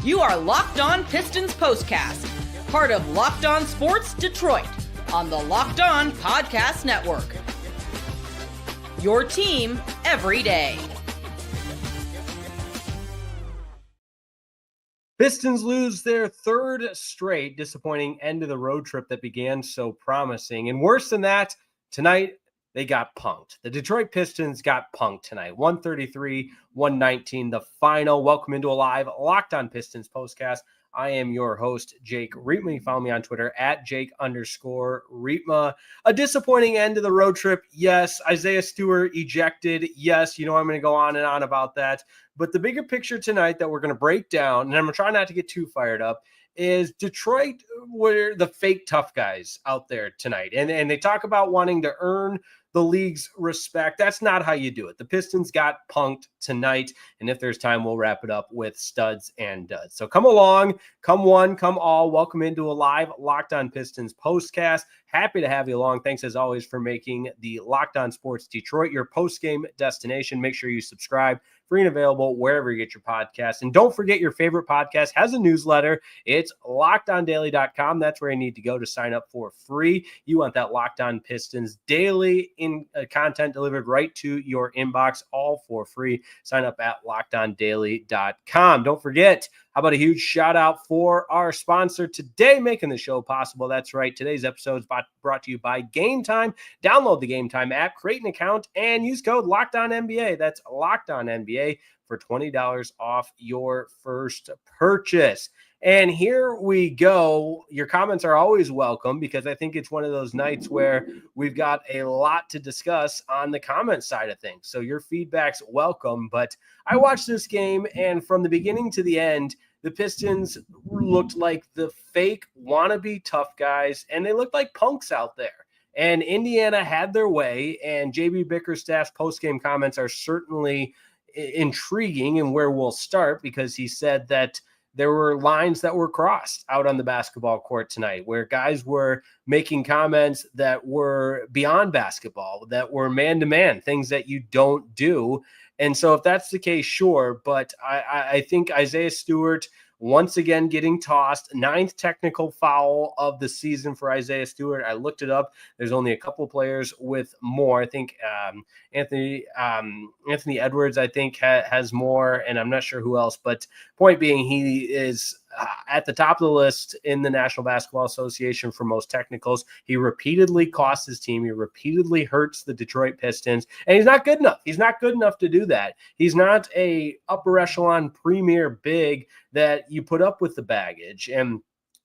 You are Locked On Pistons POSTCAST, part of Locked On Sports Detroit, on the Locked On Podcast Network. Your team every day. Pistons lose their third straight, disappointing end of the road trip that began so promising. And worse than that, tonight they got punked. The Detroit Pistons got punked tonight. 133-119, the final. Welcome into a live Locked On Pistons postcast. I am your host, Jake Riepma. You follow me on Twitter at Jake_Riepma. A disappointing end to the road trip. Yes. Isaiah Stewart ejected. Yes. You know, I'm going to go on and on about that. But the bigger picture tonight that we're going to break down, and I'm going to try not to get too fired up, is Detroit were the fake tough guys out there tonight. And they talk about wanting to earn the league's respect. That's not how you do it. The Pistons got punked tonight. And if there's time, we'll wrap it up with studs and duds. So come along, come one, come all. Welcome into a live Locked On Pistons postcast. Happy to have you along. Thanks as always for making the Locked On Sports Detroit your post-game destination. Make sure you subscribe. Free and available wherever you get your podcasts. And don't forget, your favorite podcast has a newsletter. It's LockedOnDaily.com. That's where you need to go to sign up for free. You want that Locked On Pistons daily content delivered right to your inbox, all for free. Sign up at LockedOnDaily.com. Don't forget, how about a huge shout out for our sponsor today, making the show possible? That's right. Today's episode is brought to you by Game Time. Download the Game Time app, create an account, and use code LOCKEDONNBA. That's LOCKEDONNBA for $20 off your first purchase. And here we go. Your comments are always welcome because I think it's one of those nights where we've got a lot to discuss on the comment side of things. So your feedback's welcome. But I watched this game, and from the beginning to the end, the Pistons looked like the fake wannabe tough guys, and they looked like punks out there. And Indiana had their way, and JB Bickerstaff's postgame comments are certainly intriguing and where we'll start, because he said that there were lines that were crossed out on the basketball court tonight where guys were making comments that were beyond basketball, that were man-to-man, things that you don't do. And so if that's the case, sure. But I think Isaiah Stewart, once again, getting tossed, 9th technical foul of the season for Isaiah Stewart. I looked it up. There's only a couple players with more. I think Anthony Edwards, I think, has more, and I'm not sure who else. But point being, he is at the top of the list in the National Basketball Association for most technicals. He repeatedly costs his team. He repeatedly hurts the Detroit Pistons, and he's not good enough. He's not good enough to do that. He's not a upper echelon premier big that you put up with the baggage. And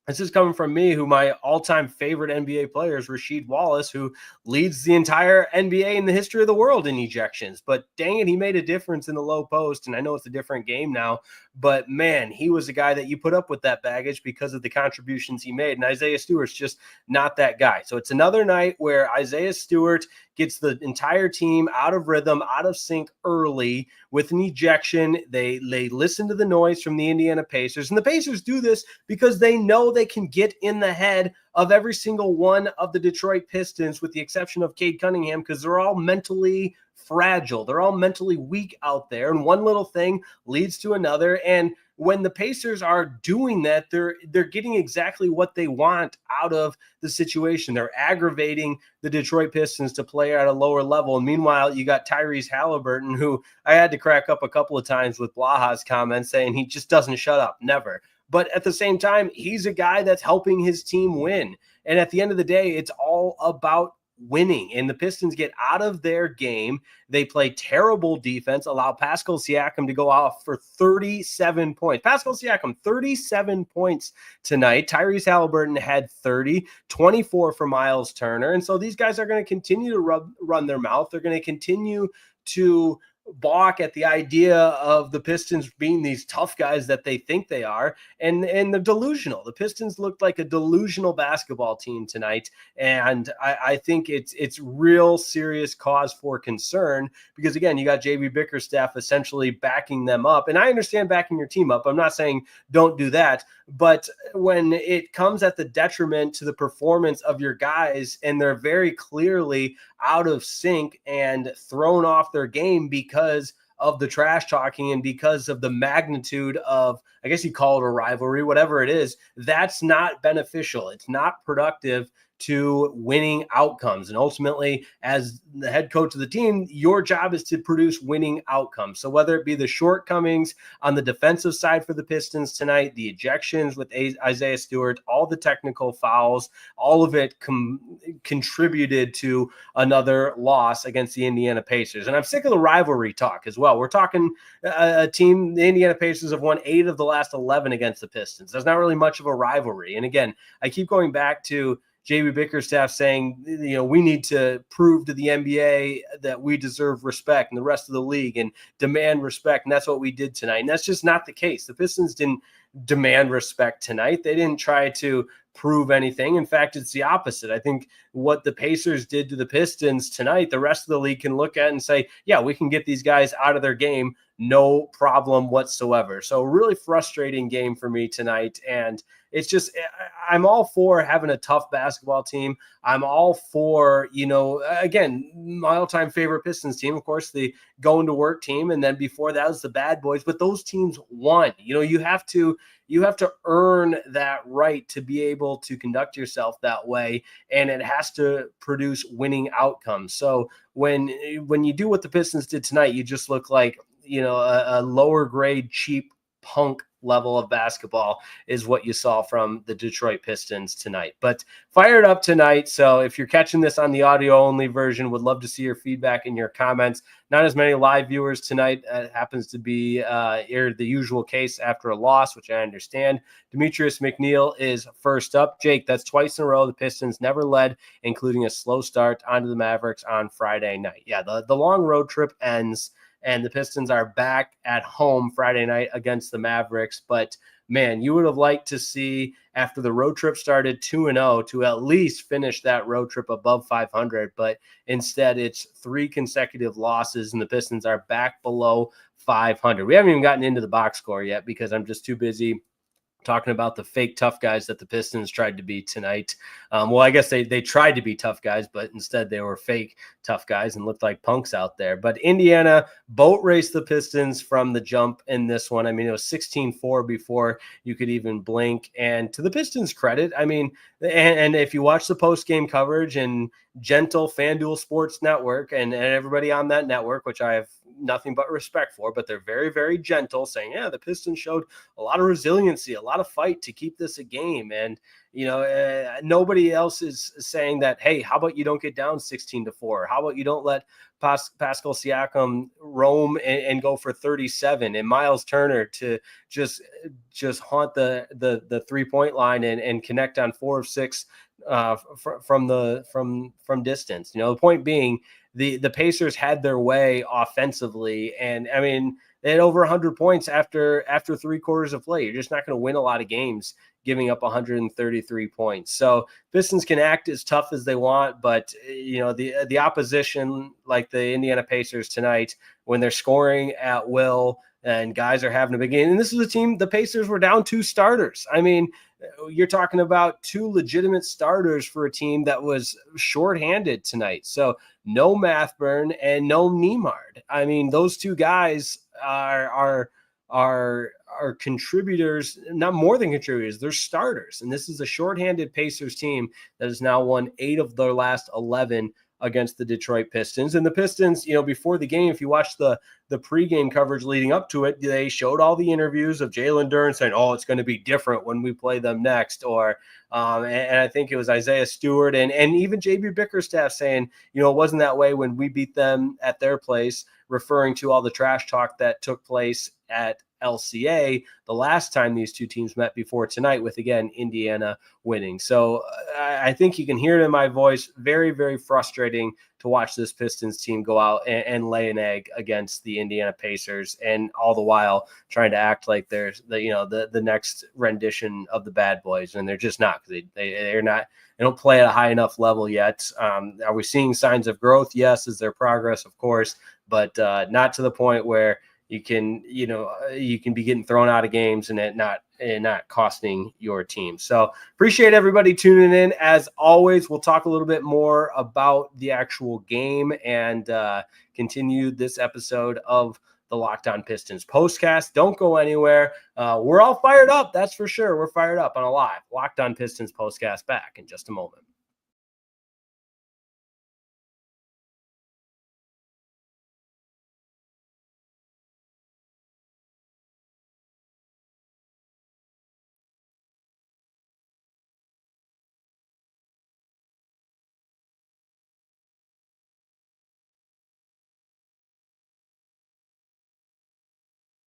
this is coming from me, who my all-time favorite NBA player is Rasheed Wallace, who leads the entire NBA in the history of the world in ejections. But dang it, he made a difference in the low post, and I know it's a different game now, but man, he was a guy that you put up with that baggage because of the contributions he made, and Isaiah Stewart's just not that guy. So it's another night where Isaiah Stewart gets the entire team out of rhythm, out of sync early with an ejection. They listen to the noise from the Indiana Pacers, and the Pacers do this because they know they can get in the head of every single one of the Detroit Pistons, with the exception of Cade Cunningham, because they're all mentally fragile. They're all mentally weak out there, and one little thing leads to another. And when the Pacers are doing that, they're getting exactly what they want out of the situation. They're aggravating the Detroit Pistons to play at a lower level. And meanwhile, you got Tyrese Haliburton, who I had to crack up a couple of times with Blaha's comments saying he just doesn't shut up, never. But at the same time, he's a guy that's helping his team win. And at the end of the day, it's all about winning, and the Pistons get out of their game. They play terrible defense, allow Pascal Siakam to go off for 37 points. Pascal Siakam, 37 points tonight. Tyrese Haliburton had 30, 24 for Miles Turner. And so these guys are going to continue to run their mouth. They're going to continue to balk at the idea of the Pistons being these tough guys that they think they are, and they're delusional. The Pistons looked like a delusional basketball team tonight, and I think it's real serious cause for concern, because again, you got JB Bickerstaff essentially backing them up, and I understand backing your team up. I'm not saying don't do that, but when it comes at the detriment to the performance of your guys, and they're very clearly out of sync and thrown off their game because of the trash talking and because of the magnitude of, I guess you call it a rivalry, whatever it is, that's not beneficial. It's not productive to winning outcomes. And ultimately, as the head coach of the team, your job is to produce winning outcomes. So whether it be the shortcomings on the defensive side for the Pistons tonight, the ejections with Isaiah Stewart, all the technical fouls, all of it contributed to another loss against the Indiana Pacers. And I'm sick of the rivalry talk as well. We're talking a team, the Indiana Pacers have won 8 of the last 11 against the Pistons. There's not really much of a rivalry. And again, I keep going back to JB Bickerstaff saying, we need to prove to the NBA that we deserve respect and the rest of the league and demand respect. And that's what we did tonight. And that's just not the case. The Pistons didn't demand respect tonight. They didn't try to prove anything. In fact, it's the opposite. I think what the Pacers did to the Pistons tonight, the rest of the league can look at and say, yeah, we can get these guys out of their game. No problem whatsoever. So really frustrating game for me tonight. And it's just, I'm all for having a tough basketball team. I'm all for, again, my all-time favorite Pistons team, of course, the going to work team. And then before that was the Bad Boys, but those teams won. You have to earn that right to be able to conduct yourself that way. And it has to produce winning outcomes. So when you do what the Pistons did tonight, you just look like, a lower grade, cheap punk level of basketball is what you saw from the Detroit Pistons tonight. But fired up tonight. So if you're catching this on the audio only version, would love to see your feedback and your comments. Not as many live viewers tonight. Happens to be the usual case after a loss, which I understand. Demetrius McNeil is first up. Jake, that's twice in a row the Pistons never led, including a slow start onto the Mavericks on Friday night. Yeah, the long road trip ends, and the Pistons are back at home Friday night against the Mavericks. But, man, you would have liked to see, after the road trip started 2-0, to at least finish that road trip above 500. But instead, it's 3 consecutive losses, and the Pistons are back below 500. We haven't even gotten into the box score yet because I'm just too busy talking about the fake tough guys that the Pistons tried to be tonight. Well, I guess they tried to be tough guys, but instead they were fake tough guys and looked like punks out there. But Indiana boat raced the Pistons from the jump in this one. I mean, it was 16-4 before you could even blink. And to the Pistons' credit, I mean, and if you watch the post-game coverage and gentle FanDuel Sports Network and everybody on that network, which I have nothing but respect for, but they're very, very gentle, saying, yeah, the Pistons showed a lot of resiliency, a lot of fight to keep this a game. And, nobody else is saying that, hey, how about you don't get down 16-4? How about you don't let Pascal Siakam roam and go for 37 and Miles Turner to just haunt the 3-point line and connect on 4 of 6 from distance. The point being, the Pacers had their way offensively, and I mean, they had over 100 points after 3 quarters of play. You're just not going to win a lot of games giving up 133 points. So Pistons can act as tough as they want, but the opposition, like the Indiana Pacers tonight, when they're scoring at will and guys are having a big game, and this is a team, the Pacers were down 2 starters. I mean, you're talking about 2 legitimate starters for a team that was shorthanded tonight. So no Mathburn and no Nemard. I mean, those 2 guys are contributors, not more than contributors. They're starters. And this is a shorthanded Pacers team that has now won 8 of their last 11 against the Detroit Pistons. And the Pistons, before the game, if you watch the pregame coverage leading up to it, they showed all the interviews of Jalen Duren saying, oh, it's going to be different when we play them next. Or, and I think it was Isaiah Stewart and even JB Bickerstaff saying, it wasn't that way when we beat them at their place, referring to all the trash talk that took place at LCA the last time these 2 teams met before tonight, with, again, Indiana winning. So I think you can hear it in my voice. Very, very frustrating to watch this Pistons team go out and lay an egg against the Indiana Pacers, and all the while trying to act like they're the next rendition of the Bad Boys, and they're just not, because they're not. They don't play at a high enough level yet. Are we seeing signs of growth? Yes. Is there progress? Of course, but not to the point where you can be getting thrown out of games and it not costing your team. So appreciate everybody tuning in. As always, we'll talk a little bit more about the actual game and continue this episode of the Locked On Pistons postcast. Don't go anywhere. We're all fired up. That's for sure. We're fired up on a live Locked On Pistons postcast back in just a moment.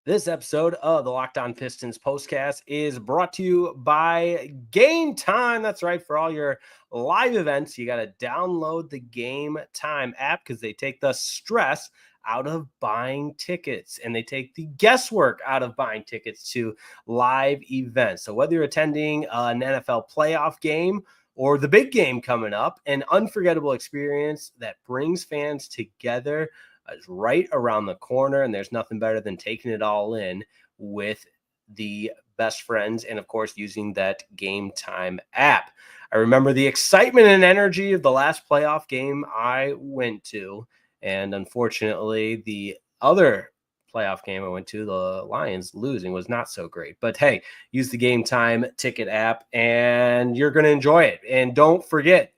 This episode of the Locked On Pistons postcast is brought to you by Game Time. That's right. For all your live events, you got to download the Game Time app because they take the stress out of buying tickets and they take the guesswork out of buying tickets to live events. So whether you're attending an NFL playoff game or the big game coming up, an unforgettable experience that brings fans together is right around the corner, and there's nothing better than taking it all in with the best friends and, of course, using that Game Time app. I remember the excitement and energy of the last playoff game I went to, and unfortunately, the other playoff game I went to, the Lions losing, was not so great. But hey, use the Game Time ticket app, and you're going to enjoy it. And don't forget,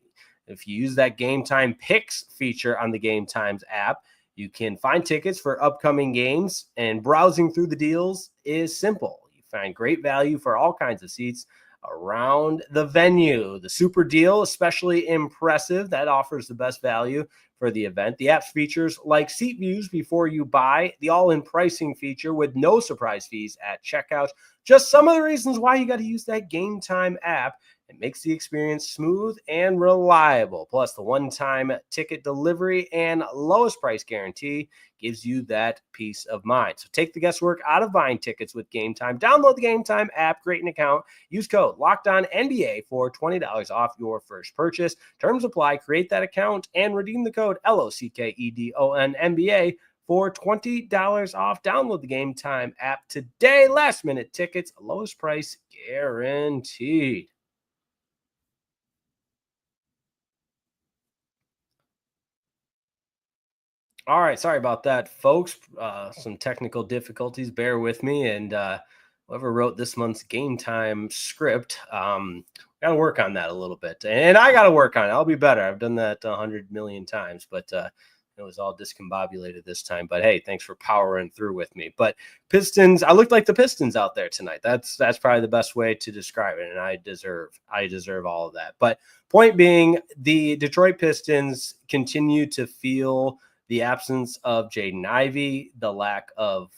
if you use that Game Time Picks feature on the Game Times app, you can find tickets for upcoming games, and browsing through the deals is simple. You find great value for all kinds of seats around the venue. The super deal, especially impressive, that offers the best value for the event. The app's features like seat views before you buy, the all-in pricing feature with no surprise fees at checkout. Just some of the reasons why you got to use that Game Time app. It makes the experience smooth and reliable. Plus, the one-time ticket delivery and lowest price guarantee gives you that peace of mind. So take the guesswork out of buying tickets with Game Time. Download the Game Time app, create an account, use code LOCKEDONNBA for $20 off your first purchase. Terms apply. Create that account and redeem the code LOCKEDONNBA for $20 off. Download the Game Time app today. Last minute tickets, lowest price guaranteed. All right, sorry about that, folks. Some technical difficulties. Bear with me. And whoever wrote this month's Game Time script, got to work on that a little bit. And I got to work on it. I'll be better. I've done that 100 million times, but it was all discombobulated this time. But hey, thanks for powering through with me. But Pistons, I looked like the Pistons out there tonight. That's probably the best way to describe it, and I deserve all of that. But point being, the Detroit Pistons continue to feel the absence of Jaden Ivey, the lack of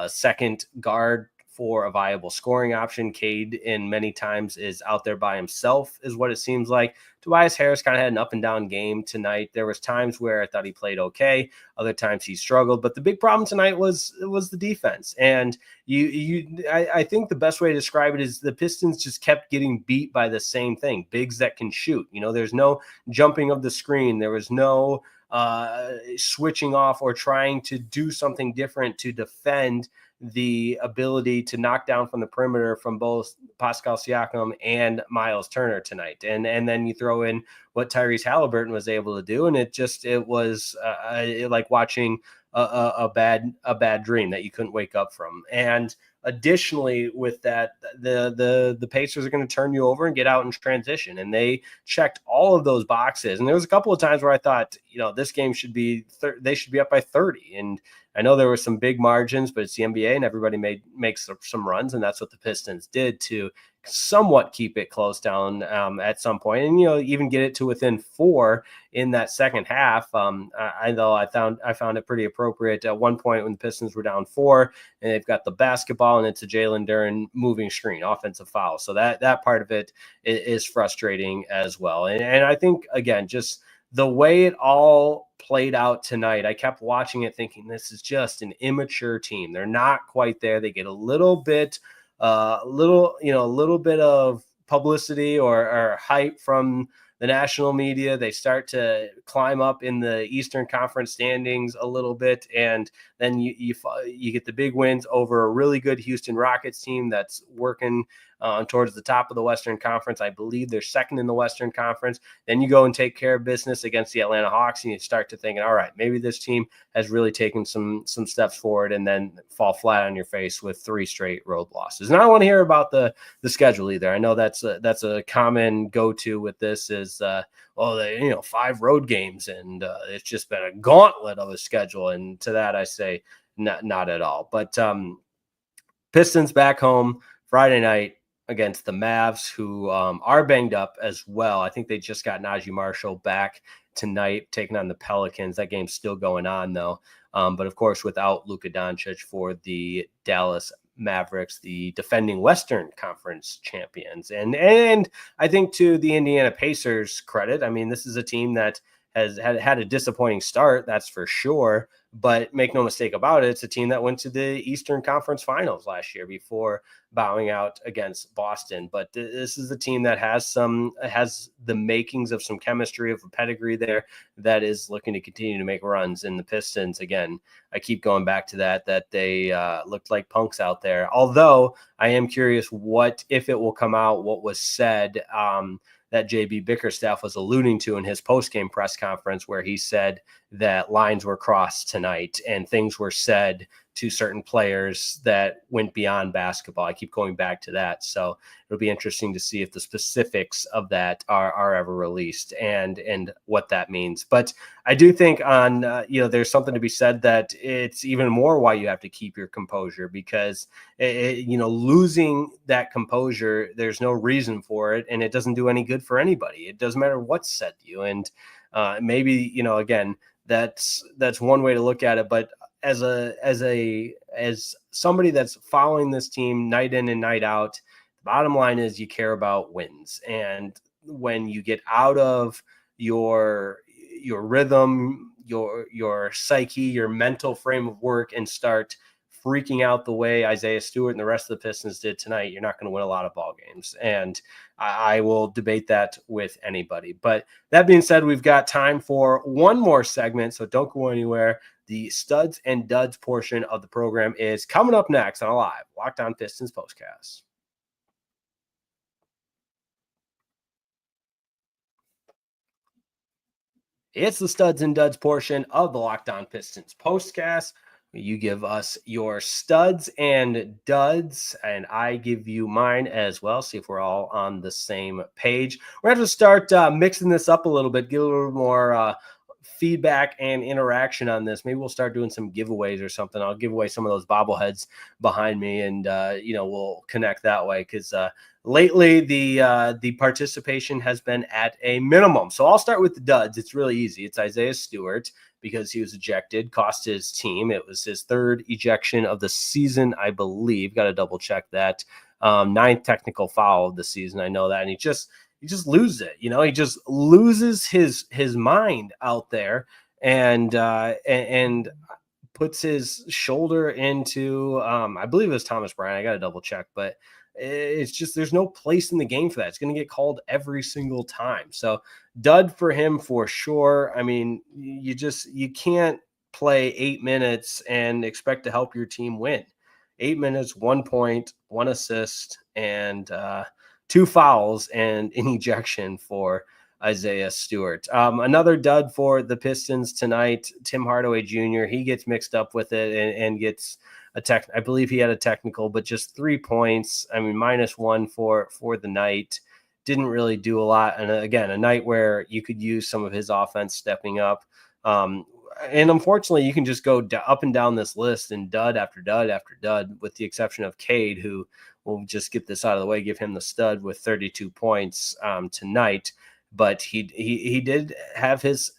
second guard for a viable scoring option. Cade, in many times, is out there by himself, is what it seems like. Tobias Harris kind of had an up and down game tonight. There was times where I thought he played okay. Other times he struggled. But the big problem tonight was the defense. And I think the best way to describe it is the Pistons just kept getting beat by the same thing. Bigs that can shoot. There's no jumping of the screen. There was no switching off or trying to do something different to defend the ability to knock down from the perimeter from both Pascal Siakam and Miles Turner tonight. And then you throw in what Tyrese Haliburton was able to do. And it was like watching a bad dream that you couldn't wake up from. And additionally, with that, the Pacers are going to turn you over and get out in transition. And they checked all of those boxes. And there was a couple of times where I thought, this game should be, they should be up by 30. And I know there were some big margins, but it's the NBA and everybody makes some runs. And that's what the Pistons did to somewhat keep it close down at some point, and even get it to within 4 in that second half. I found it pretty appropriate at one point when the Pistons were down 4 and they've got the basketball and it's a Jalen Duren moving screen, offensive foul. So that part of it is frustrating as well. And I think, again, just the way it all played out tonight, I kept watching it thinking this is just an immature team. They're not quite there. They get a little bit of publicity or hype from the national media. They start to climb up in the Eastern Conference standings a little bit, and then you get the big wins over a really good Houston Rockets team that's working towards the top of the Western Conference. I believe they're second in the Western Conference. Then you go and take care of business against the Atlanta Hawks, and you start to think, all right, maybe this team has really taken some steps forward, and then fall flat on your face with 3 straight road losses. And I don't want to hear about the schedule either. I know that's a common go-to with this is, 5 road games, and it's just been a gauntlet of a schedule. And to that I say, not at all. But Pistons back home Friday night against the Mavs, who are banged up as well. I think they just got Najee Marshall back tonight, taking on the Pelicans. That game's still going on, though. But, of course, without Luka Doncic for the Dallas Mavericks, the defending Western Conference champions. And I think to the Indiana Pacers' credit, I mean, this is a team that has had a disappointing start, that's for sure. But make no mistake about it, it's a team that went to the Eastern Conference Finals last year before bowing out against Boston. But this is a team that has the makings of some chemistry, of a pedigree there, that is looking to continue to make runs. And the Pistons, again, I keep going back to that they looked like punks out there. Although I am curious if it will come out what was said that JB Bickerstaff was alluding to in his post-game press conference, where he said that lines were crossed tonight and things were said to certain players that went beyond basketball. I keep going back to that. So it'll be interesting to see if the specifics of that are ever released and what that means. But I do think there's something to be said that it's even more why you have to keep your composure, because losing that composure, there's no reason for it, and it doesn't do any good for anybody. It doesn't matter what's said to you. And maybe, again, that's one way to look at it. But as somebody that's following this team night in and night out, the bottom line is you care about wins. And when you get out of your rhythm, your psyche, your mental frame of work, and start freaking out the way Isaiah Stewart and the rest of the Pistons did tonight, you're not going to win a lot of ball games. And I will debate that with anybody. But that being said, we've got time for one more segment, so don't go anywhere. The studs and duds portion of the program is coming up next on a live Locked On Pistons postcast. It's the studs and duds portion of the Locked On Pistons postcast. You give us your studs and duds, and I give you mine as well. See if we're all on the same page. We're going to start mixing this up a little bit, get a little more feedback and interaction on this. Maybe we'll start doing some giveaways or something. I'll give away some of those bobbleheads behind me, and we'll connect that way, because lately the participation has been at a minimum. So I'll start with the duds. It's really easy. It's Isaiah Stewart, because he was ejected, cost his team. It was his 3rd ejection of the season, I believe. Got to double check that. 9th technical foul of the season. I know that. And he just loses it. He just loses his mind out there, and puts his shoulder into, I believe it was Thomas Bryant. I got to double check, but it's just, there's no place in the game for that. It's going to get called every single time. So dud for him for sure. I mean, you can't play 8 minutes and expect to help your team win. 8 minutes, 1 point, 1 assist, and 2 fouls and an ejection for Isaiah Stewart. Another dud for the Pistons tonight, Tim Hardaway Jr. He gets mixed up with it and gets I believe he had a technical, but just 3 points. I mean, -1 for the night. Didn't really do a lot. And again, a night where you could use some of his offense stepping up. And unfortunately, you can just go up and down this list and dud after dud after dud, with the exception of Cade, who will just get this out of the way, give him the stud with 32 points tonight. But he did have his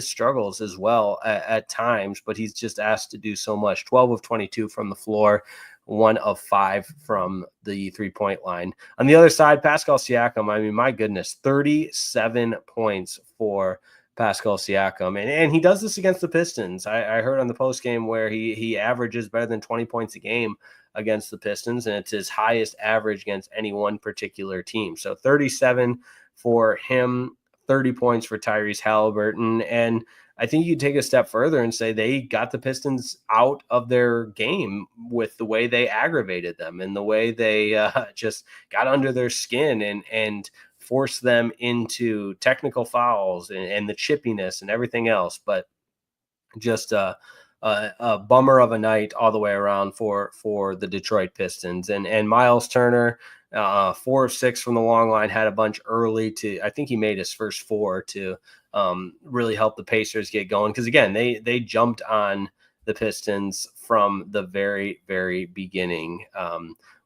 struggles as well at times, but he's just asked to do so much. 12 of 22 from the floor, 1 of 5 from the 3-point line. On the other side, Pascal Siakam, I mean, my goodness, 37 points for Pascal Siakam. And he does this against the Pistons. I heard on the postgame where he averages better than 20 points a game against the Pistons, and it's his highest average against any one particular team. So 37 for him, 30 points for Tyrese Haliburton. And I think you take a step further and say they got the Pistons out of their game with the way they aggravated them and the way they just got under their skin and forced them into technical fouls and the chippiness and everything else. But just a bummer of a night all the way around for the Detroit Pistons. And Miles Turner, 4 of 6 from the long line, had a bunch early to, I think he made his first 4 to really help the Pacers get going. Because again, they jumped on the Pistons from the very, very beginning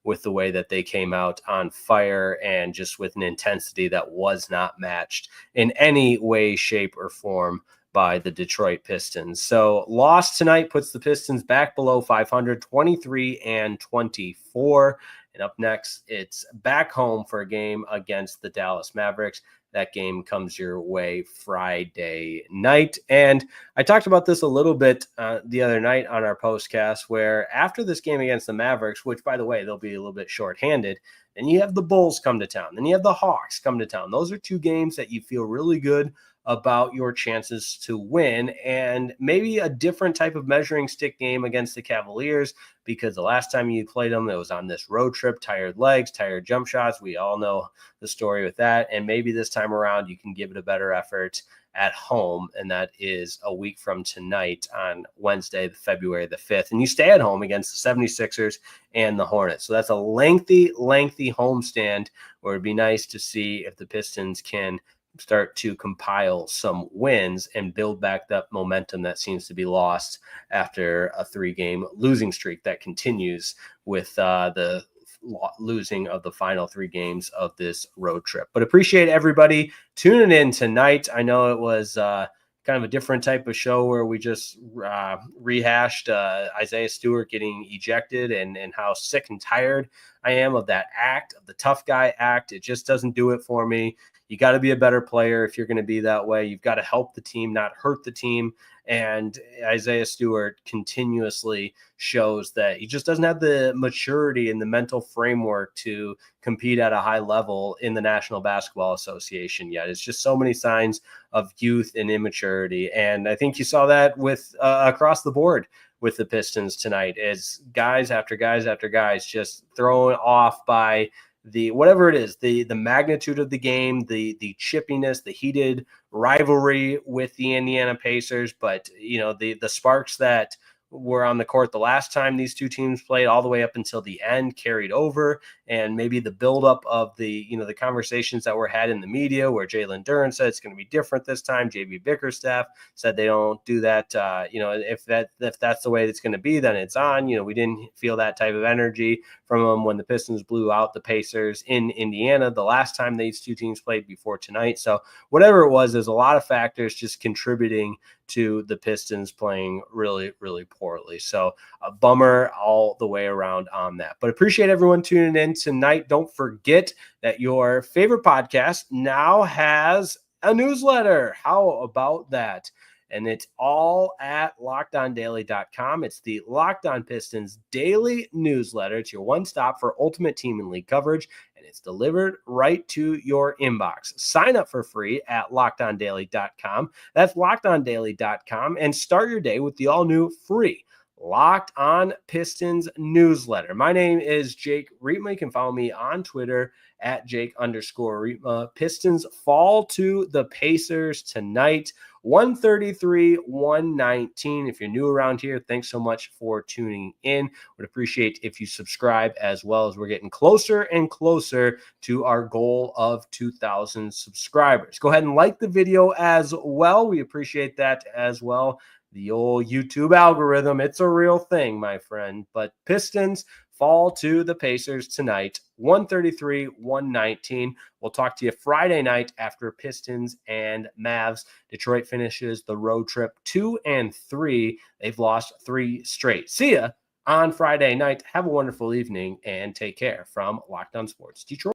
with the way that they came out on fire and just with an intensity that was not matched in any way, shape, or form by the Detroit Pistons. So loss tonight puts the Pistons back below 500, 23-24. And up next, it's back home for a game against the Dallas Mavericks. That game comes your way Friday night. And I talked about this a little bit the other night on our postcast, where after this game against the Mavericks, which, by the way, they'll be a little bit shorthanded, then you have the Bulls come to town. Then you have the Hawks come to town. Those are 2 games that you feel really good about your chances to win, and maybe a different type of measuring stick game against the Cavaliers, because the last time you played them, it was on this road trip, tired legs, tired jump shots. We all know the story with that. And maybe this time around you can give it a better effort at home, and that is a week from tonight on Wednesday, February the 5th. And you stay at home against the 76ers and the Hornets. So that's a lengthy homestand where it'd be nice to see if the Pistons can start to compile some wins and build back that momentum that seems to be lost after a 3-game losing streak that continues with the losing of the final 3 games of this road trip. But appreciate everybody tuning in tonight. I know it was kind of a different type of show where we just rehashed Isaiah Stewart getting ejected and how sick and tired I am of that act, of the tough guy act. It just doesn't do it for me. You got to be a better player if you're going to be that way. You've got to help the team, not hurt the team. And Isaiah Stewart continuously shows that he just doesn't have the maturity and the mental framework to compete at a high level in the National Basketball Association yet. It's just so many signs of youth and immaturity. And I think you saw that with across the board with the Pistons tonight, as guys after guys after guys just thrown off by the whatever it is, the magnitude of the game, the chippiness, the heated rivalry with the Indiana Pacers, but the sparks that were on the court the last time these 2 teams played all the way up until the end carried over. And maybe the buildup of the conversations that were had in the media where Jalen Duren said it's going to be different this time. JB Bickerstaff said they don't do that. If that's the way it's going to be, then it's on. We didn't feel that type of energy from them when the Pistons blew out the Pacers in Indiana the last time these 2 teams played before tonight. So whatever it was, there's a lot of factors just contributing to the Pistons playing really, really poorly. So a bummer all the way around on that. But appreciate everyone tuning in tonight. Don't forget that your favorite podcast now has a newsletter. How about that? And it's all at LockedOnDaily.com. It's the Locked On Pistons daily newsletter. It's your one-stop for ultimate team and league coverage, and it's delivered right to your inbox. Sign up for free at LockedOnDaily.com. That's LockedOnDaily.com, and start your day with the all-new free Locked On Pistons newsletter. My name is Jake Riepma. You can follow me on Twitter at Jake_Riepma. Pistons fall to the Pacers tonight, 133-119. If you're new around here, thanks so much for tuning in. Would appreciate if you subscribe, as well as we're getting closer and closer to our goal of 2,000 subscribers. Go ahead and like the video as well. We appreciate that as well. The old YouTube algorithm, it's a real thing, my friend. But Pistons fall to the Pacers tonight, 133-119. We'll talk to you Friday night after Pistons and Mavs. Detroit finishes the road trip 2-3. They've lost 3 straight. See ya on Friday night. Have a wonderful evening and take care from Locked On Sports Detroit.